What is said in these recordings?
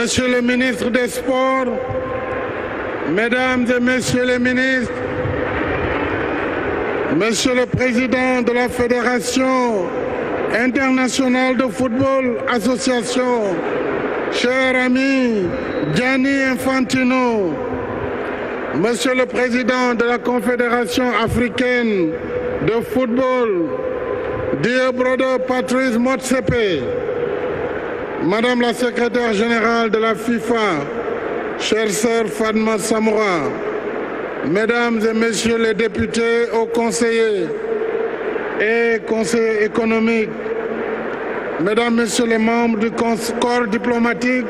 Monsieur le ministre des Sports, Mesdames et Messieurs les ministres, Monsieur le Président de la Fédération internationale de football, association, cher ami Gianni Infantino, Monsieur le Président de la Confédération africaine de football, dear brother Patrice Motsepe, Madame la Secrétaire Générale de la FIFA, chère sœur Fatma Samoura, Mesdames et Messieurs les députés, hauts conseillers et conseillers économiques, Mesdames, Messieurs les membres du corps diplomatique,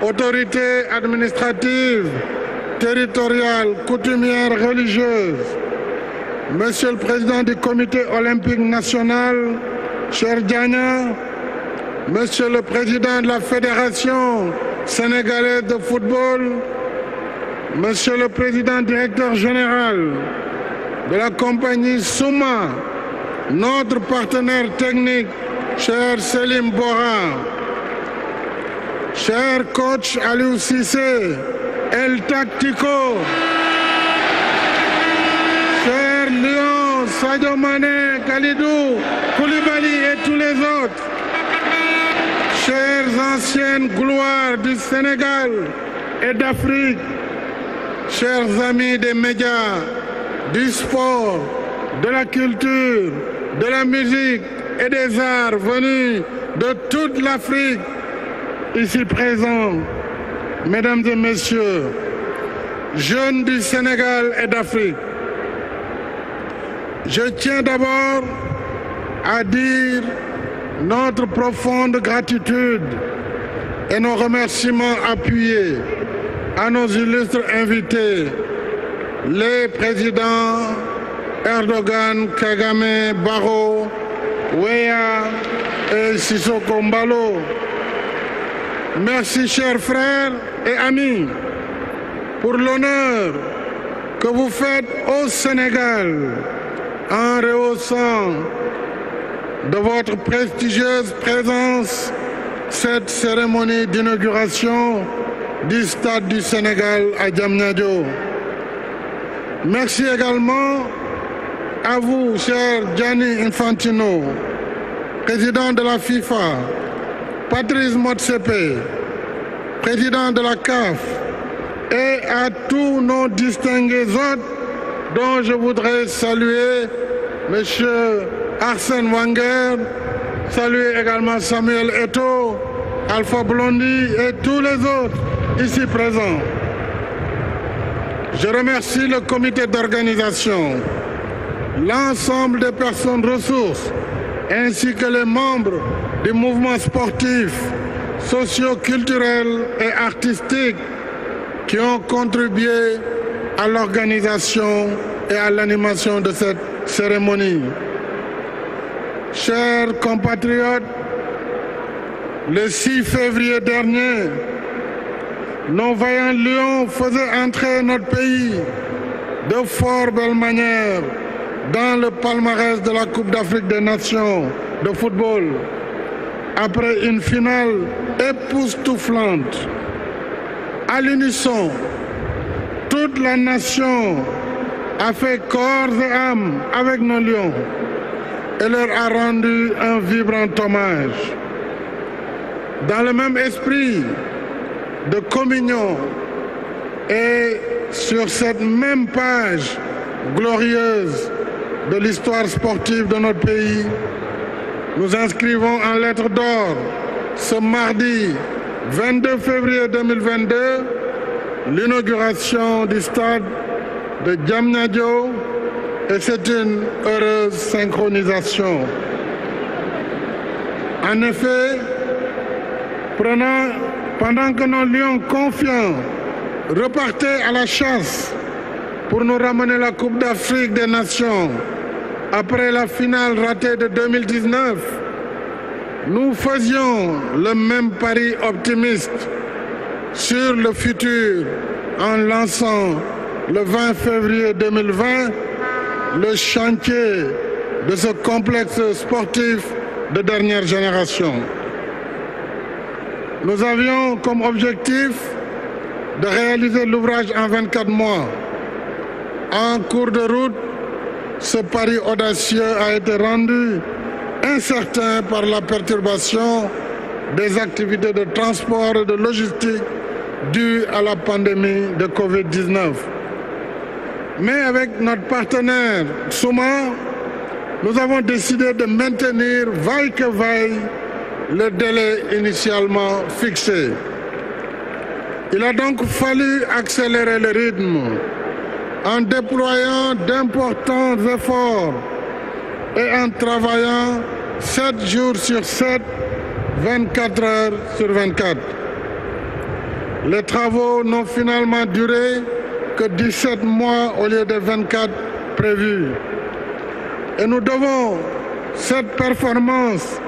autorités administratives, territoriales, coutumières, religieuses, Monsieur le Président du Comité olympique national, cher Diana, Monsieur le Président de la Fédération sénégalaise de football, Monsieur le Président directeur général de la compagnie Souma, notre partenaire technique, cher Selim Bora, cher coach Aliou Cissé, El Tactico, cher Lion, Sadio Mané, Khalidou, Koulibaly et tous les autres, chères anciennes gloires du Sénégal et d'Afrique, chers amis des médias, du sport, de la culture, de la musique et des arts venus de toute l'Afrique, ici présents, Mesdames et Messieurs, jeunes du Sénégal et d'Afrique, je tiens d'abord à dire notre profonde gratitude et nos remerciements appuyés à nos illustres invités, les présidents Erdogan, Kagame, Barrow, Weah et Sissoko Mbalo. Merci chers frères et amis pour l'honneur que vous faites au Sénégal en rehaussant de votre prestigieuse présence cette cérémonie d'inauguration du Stade du Sénégal à Diamniadio. Merci également à vous, cher Gianni Infantino, président de la FIFA, Patrice Motsepe, président de la CAF, et à tous nos distingués hôtes dont je voudrais saluer M. Arsène Wenger, saluer également Samuel Eto'o, Alpha Blondy et tous les autres ici présents. Je remercie le comité d'organisation, l'ensemble des personnes ressources, ainsi que les membres du mouvement sportif, socio-culturel et artistique qui ont contribué à l'organisation et à l'animation de cette cérémonie. Chers compatriotes, le 6 février dernier, nos vaillants lions faisaient entrer notre pays de fort belle manière dans le palmarès de la Coupe d'Afrique des Nations de football, après une finale époustouflante. À l'unisson, toute la nation a fait corps et âme avec nos lions et leur a rendu un vibrant hommage. Dans le même esprit de communion et sur cette même page glorieuse de l'histoire sportive de notre pays, nous inscrivons en lettres d'or ce mardi 22 février 2022 l'inauguration du stade de Diamniadio, et c'est une heureuse synchronisation. En effet, pendant que nos lions confiants repartaient à la chasse pour nous ramener la Coupe d'Afrique des Nations après la finale ratée de 2019, nous faisions le même pari optimiste sur le futur en lançant le 20 février 2020 le chantier de ce complexe sportif de dernière génération. Nous avions comme objectif de réaliser l'ouvrage en 24 mois. En cours de route, ce pari audacieux a été rendu incertain par la perturbation des activités de transport et de logistique dues à la pandémie de Covid-19. Mais avec notre partenaire Souma, nous avons décidé de maintenir, vaille que vaille, le délai initialement fixé. Il a donc fallu accélérer le rythme en déployant d'importants efforts et en travaillant 7 jours sur 7, 24 heures sur 24. Les travaux n'ont finalement duré que 17 mois au lieu de 24 prévus. Et nous devons cette performance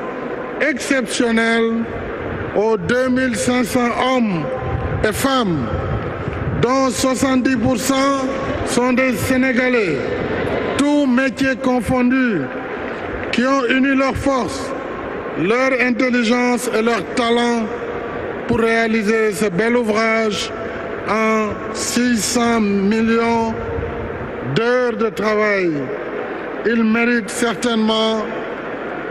exceptionnelle aux 2500 hommes et femmes, dont 70% sont des Sénégalais, tous métiers confondus, qui ont uni leurs forces, leur intelligence et leur talent pour réaliser ce bel ouvrage en 600 millions d'heures de travail. Ils méritent certainement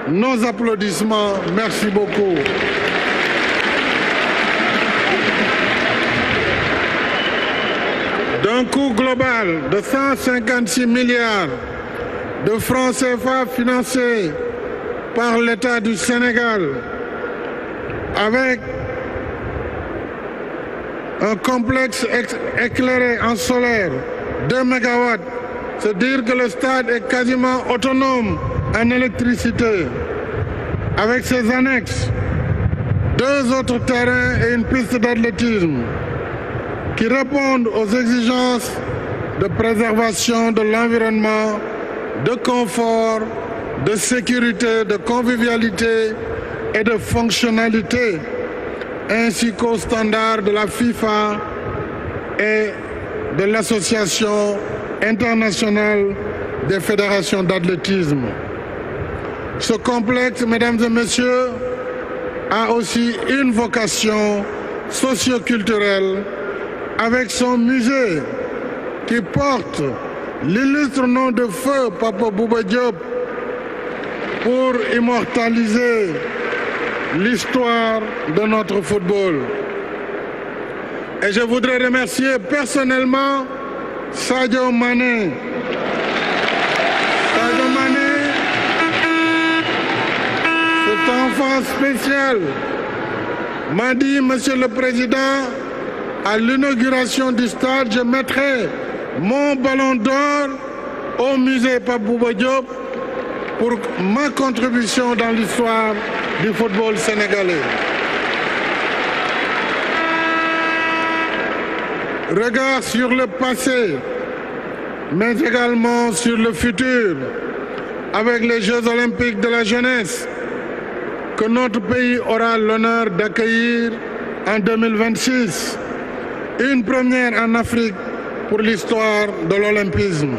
nos applaudissements. Merci beaucoup. D'un coût global de 156 milliards de francs CFA financés par l'État du Sénégal, avec un complexe éclairé en solaire, 2 MW, c'est dire que le stade est quasiment autonome en électricité, avec ses annexes, 2 autres terrains et une piste d'athlétisme qui répondent aux exigences de préservation de l'environnement, de confort, de sécurité, de convivialité et de fonctionnalité, ainsi qu'aux standards de la FIFA et de l'Association internationale des fédérations d'athlétisme. Ce complexe, mesdames et messieurs, a aussi une vocation socio-culturelle avec son musée qui porte l'illustre nom de feu Papa Bouba Diop pour immortaliser l'histoire de notre football. Et je voudrais remercier personnellement Sadio Mané. Sadio Mané, cet enfant spécial, m'a dit, Monsieur le Président, à l'inauguration du stade, je mettrai mon ballon d'or au musée Pape Bouba Diop pour ma contribution dans l'histoire du football sénégalais. Regard sur le passé, mais également sur le futur, avec les Jeux olympiques de la jeunesse que notre pays aura l'honneur d'accueillir en 2026. Une première en Afrique pour l'histoire de l'olympisme.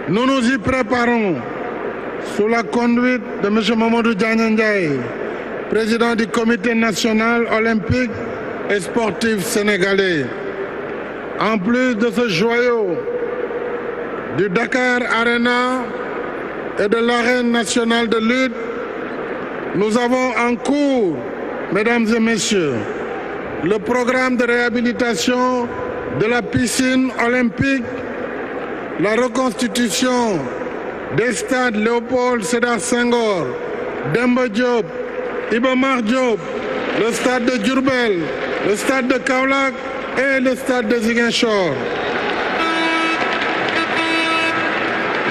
Nous nous y préparons sous la conduite de M. Mamadou Diagne Ndiaye, président du Comité national olympique et sportif sénégalais. En plus de ce joyau du Dakar Arena et de l'arène nationale de lutte, nous avons en cours, mesdames et messieurs, le programme de réhabilitation de la piscine olympique, la reconstitution des stades Léopold Sédar Senghor, Demba Diop, Iba Mar Diop, le stade de Diourbel, le stade de Kaolack et le stade de Ziguinchor.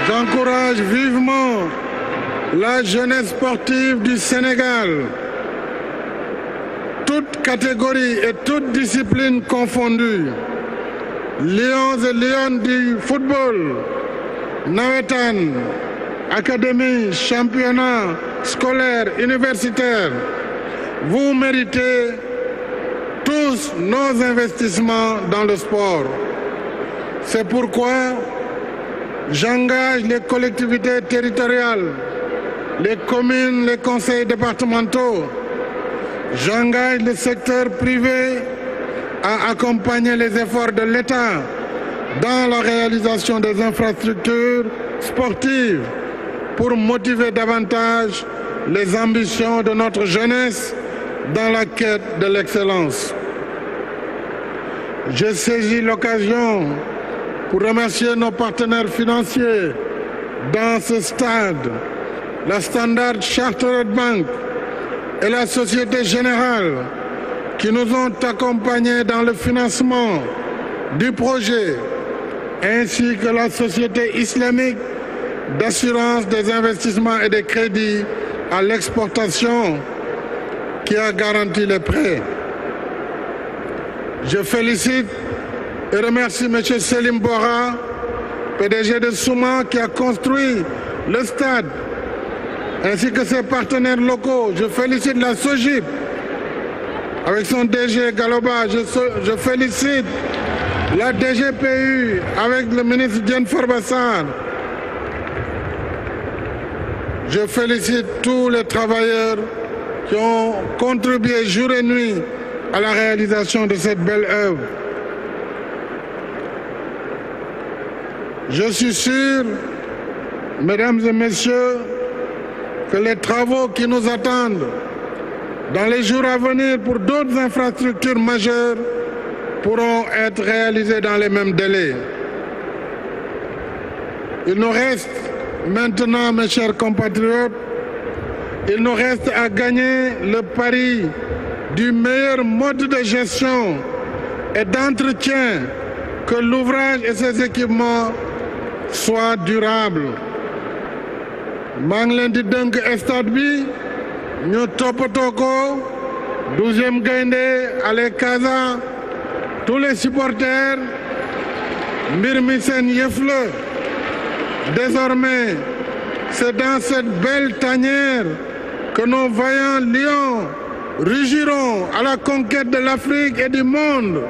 J'encourage vivement la jeunesse sportive du Sénégal, toutes catégories et toutes disciplines confondues, lions et lionnes du football, nawetan, académie, championnat scolaire, universitaire, vous méritez tous nos investissements dans le sport. C'est pourquoi j'engage les collectivités territoriales, les communes, les conseils départementaux. J'engage le secteur privé à accompagner les efforts de l'État dans la réalisation des infrastructures sportives pour motiver davantage les ambitions de notre jeunesse dans la quête de l'excellence. Je saisis l'occasion pour remercier nos partenaires financiers dans ce stade, la Standard Chartered Bank et la Société Générale, qui nous ont accompagnés dans le financement du projet, ainsi que la Société islamique d'assurance des investissements et des crédits à l'exportation, qui a garanti les prêts. Je félicite et remercie M. Selim Bora, PDG de Souma, qui a construit le stade, ainsi que ses partenaires locaux. Je félicite la SOGIP avec son DG Galoba. Je félicite la DGPU avec le ministre Diène Farba Sarr. Je félicite tous les travailleurs qui ont contribué jour et nuit à la réalisation de cette belle œuvre. Je suis sûr, mesdames et messieurs, que les travaux qui nous attendent dans les jours à venir pour d'autres infrastructures majeures pourront être réalisés dans les mêmes délais. Il nous reste maintenant, mes chers compatriotes, il nous reste à gagner le pari du meilleur mode de gestion et d'entretien, que l'ouvrage et ses équipements soient durables. maa ngi leen di dënk stade bi ñu toppatoo ko 12e gaynde ale Casa, tous les supporters, mbir mi seen yëf la. Désormais, c'est dans cette belle tanière que nos vaillants lions rugiront à la conquête de l'Afrique et du monde,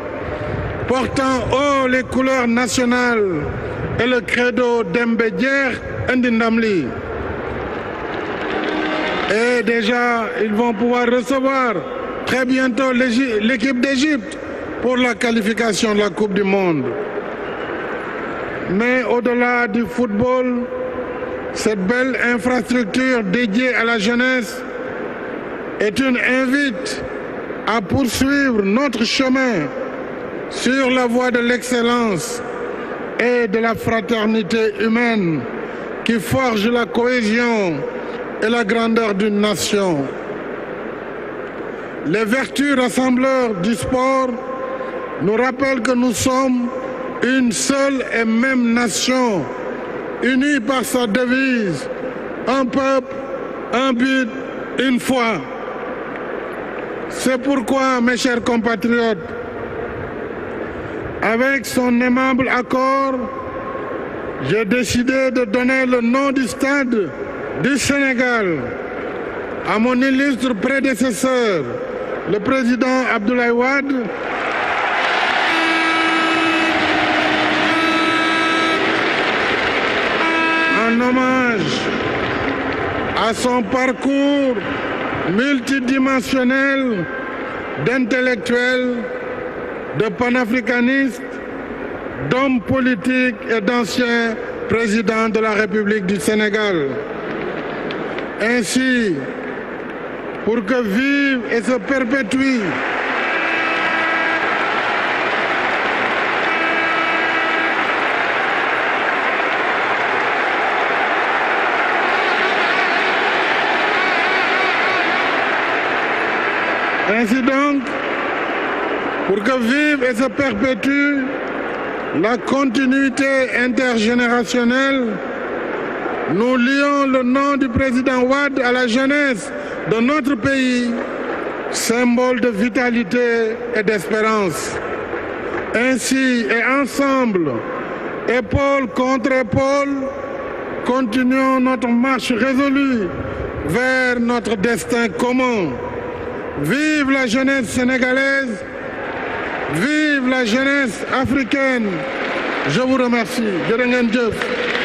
portant haut les couleurs nationales et le credo Dembe Jeex indi ndam li. Et déjà, ils vont pouvoir recevoir très bientôt l'équipe d'Égypte pour la qualification de la Coupe du Monde. Mais au-delà du football, cette belle infrastructure dédiée à la jeunesse est une invite à poursuivre notre chemin sur la voie de l'excellence et de la fraternité humaine qui forge la cohésion et la grandeur d'une nation. Les vertus rassembleurs du sport nous rappellent que nous sommes une seule et même nation, unie par sa devise, un peuple, un but, une foi. C'est pourquoi, mes chers compatriotes, avec son aimable accord, j'ai décidé de donner le nom du stade du Sénégal à mon illustre prédécesseur, le président Abdoulaye Wade, en hommage à son parcours multidimensionnel d'intellectuel, de panafricaniste, d'homme politique et d'ancien président de la République du Sénégal. Ainsi, pour que vive et se perpétue Ainsi donc, pour que vive et se perpétue la continuité intergénérationnelle, nous lions le nom du président Wade à la jeunesse de notre pays, symbole de vitalité et d'espérance. Ainsi et ensemble, épaule contre épaule, continuons notre marche résolue vers notre destin commun. Vive la jeunesse sénégalaise, vive la jeunesse africaine. Je vous remercie. Jërë ngeen jëf.